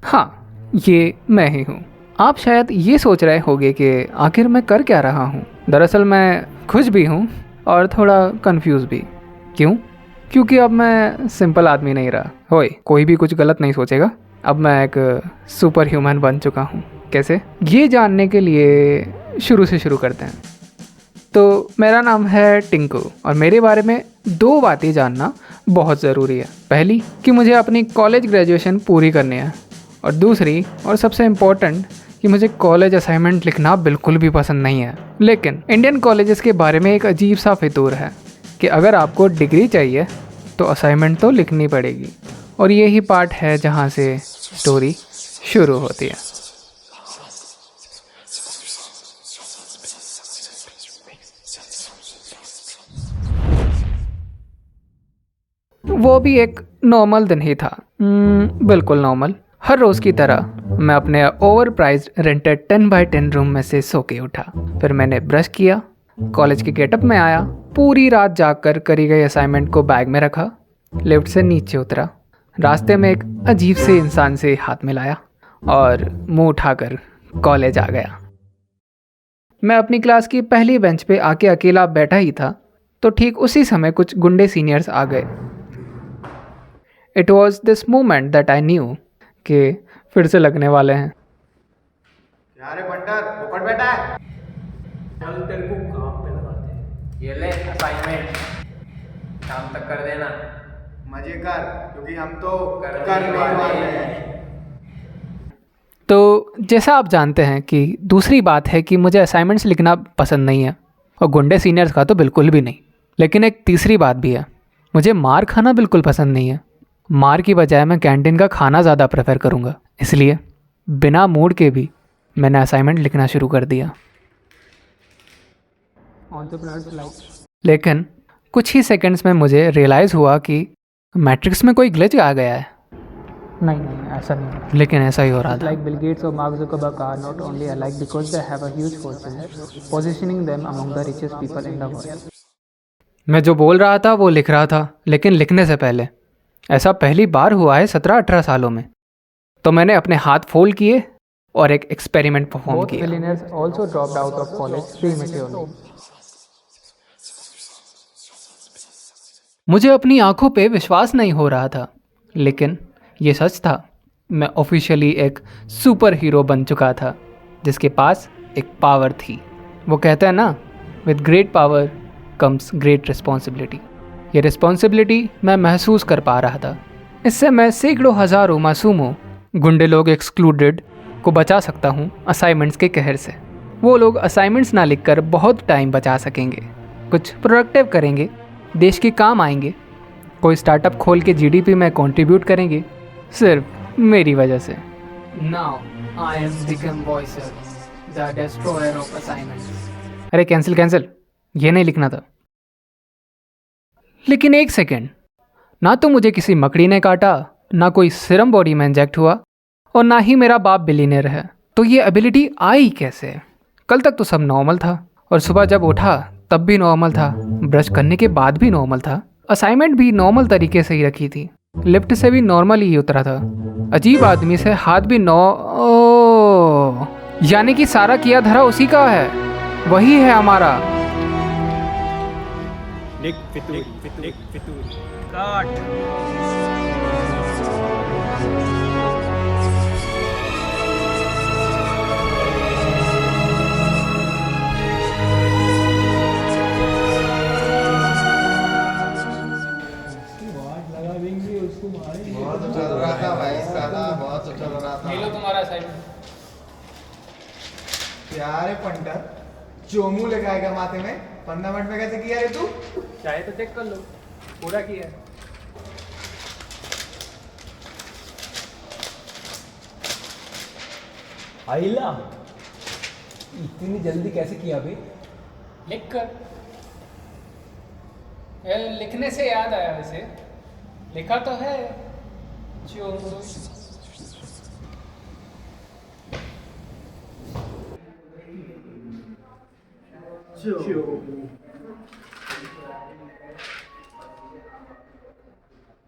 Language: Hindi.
हाँ, ये मैं ही हूँ। आप शायद ये सोच रहे होंगे कि आखिर मैं कर क्या रहा हूँ। दरअसल मैं खुश भी हूँ और थोड़ा कंफ्यूज भी। क्यों? क्योंकि अब मैं सिंपल आदमी नहीं रहा। होए, कोई भी कुछ गलत नहीं सोचेगा। अब मैं एक सुपर ह्यूमन बन चुका हूँ। कैसे? ये जानने के लिए शुरू से शुरू करते हैं। तो मेरा नाम है टिंकू और मेरे बारे में दो बातें जानना बहुत ज़रूरी है। पहली कि मुझे अपनी कॉलेज ग्रेजुएशन पूरी करनी है, और दूसरी और सबसे इम्पोर्टेंट कि मुझे कॉलेज असाइनमेंट लिखना बिल्कुल भी पसंद नहीं है। लेकिन इंडियन कॉलेजेस के बारे में एक अजीब सा फितूर है कि अगर आपको डिग्री चाहिए तो असाइनमेंट तो लिखनी पड़ेगी, और यही पार्ट है जहाँ से स्टोरी शुरू होती है। वो भी एक नॉर्मल दिन ही था। बिल्कुल नॉर्मल। हर रोज़ की तरह मैं अपने over prized rented 10x10 room में से सो के उठा। फिर मैंने ब्रश किया, कॉलेज के गेटअप में आया, पूरी रात जागकर करी गई असाइनमेंट को बैग में रखा, लिफ्ट से नीचे उतरा, रास्ते में एक अजीब से इंसान से हाथ मिलाया और मुंह उठाकर कॉलेज आ गया। मैं अपनी क्लास की पहली बेंच पे आके अकेला बैठा ही था, तो ठीक उसी समय कुछ गुंडे सीनियर्स आ गए। It was this moment that I knew कि फिर से लगने वाले हैं। क्या रे बंटर पकड़ बैठा है। चल तेरे को काम पे लगाते हैं। ये ले असाइनमेंट, शाम तक कर देना। मजे कर, क्योंकि हम तो करने करने वाले वाले हैं। हैं। तो जैसा आप जानते हैं कि दूसरी बात है कि मुझे असाइनमेंट्स लिखना पसंद नहीं है, और गुंडे सीनियर्स का तो बिल्कुल भी नहीं। लेकिन एक तीसरी बात भी है, मुझे मार खाना बिल्कुल पसंद नहीं है। मार की बजाय मैं कैंटीन का खाना ज़्यादा प्रेफर करूँगा। इसलिए बिना मूड के भी मैंने असाइनमेंट लिखना शुरू कर दिया। लेकिन कुछ ही सेकंड्स में मुझे रियलाइज़ हुआ कि मैट्रिक्स में कोई ग्लिच आ गया है। नहीं, ऐसा नहीं। लेकिन ऐसा ही हो रहा था। Like Bill Gates or Mark Zuckerberg are not only alike because they have a huge fortune, positioning them among the richest people in the world. मैं जो बोल रहा था वो लिख रहा था, लेकिन लिखने से पहले ऐसा पहली बार हुआ है 17-18 सालों में। तो मैंने अपने हाथ फोल्ड किए और एक एक्सपेरिमेंट परफॉर्म Both किया। billionaires also dropped out of college prematurely. मुझे अपनी आंखों पे विश्वास नहीं हो रहा था, लेकिन ये सच था। मैं ऑफिशियली एक सुपर हीरो बन चुका था जिसके पास एक पावर थी। वो कहते हैं ना, with great power comes great responsibility. ये रिस्पॉन्सिबिलिटी मैं महसूस कर पा रहा था। इससे मैं सैकड़ों हज़ारों मासूमों, गुंडे लोग एक्सक्लूडेड, को बचा सकता हूँ असाइनमेंट्स के कहर से। वो लोग असाइनमेंट्स ना लिखकर बहुत टाइम बचा सकेंगे, कुछ प्रोडक्टिव करेंगे, देश के काम आएंगे, कोई स्टार्टअप खोल के जीडीपी में कंट्रीब्यूट करेंगे, सिर्फ मेरी वजह से। नाउ आई एम बिकम वॉइसर, द डिस्ट्रॉयर ऑफ असाइनमेंट्स। अरे कैंसिल, ये नहीं लिखना था। लेकिन एक सेकेंड, ना तो मुझे किसी मकड़ी ने काटा, ना कोई सिरम बॉडी में इंजेक्ट हुआ, और ना ही मेरा बाप बिलीनियर है। तो ये एबिलिटी आई कैसे? कल तक तो सब नॉर्मल था, और सुबह जब उठा तब भी नॉर्मल था, ब्रश करने के बाद भी नॉर्मल था, असाइनमेंट भी नॉर्मल तरीके से ही रखी थी, लिफ्ट से भी नॉर्मल ही उतरा था, अजीब आदमी से हाथ भी यानी कि सारा किया धरा उसी का है, वही है हमारा। लिख फितूरी। काट। बहुत चल रहा था भाई, साला बहुत चल रहा था। लो तुम्हारा असाइनमेंट। क्या रे पंटर, चोमू लेके आएगा माथे में? 15 मिनट में कैसे किया रे तू? चाहे तो चेक कर लो, पूरा किया है। आइला, इतनी जल्दी कैसे किया बे? लिख कर। लिखने से याद आया, वैसे लिखा तो है। चो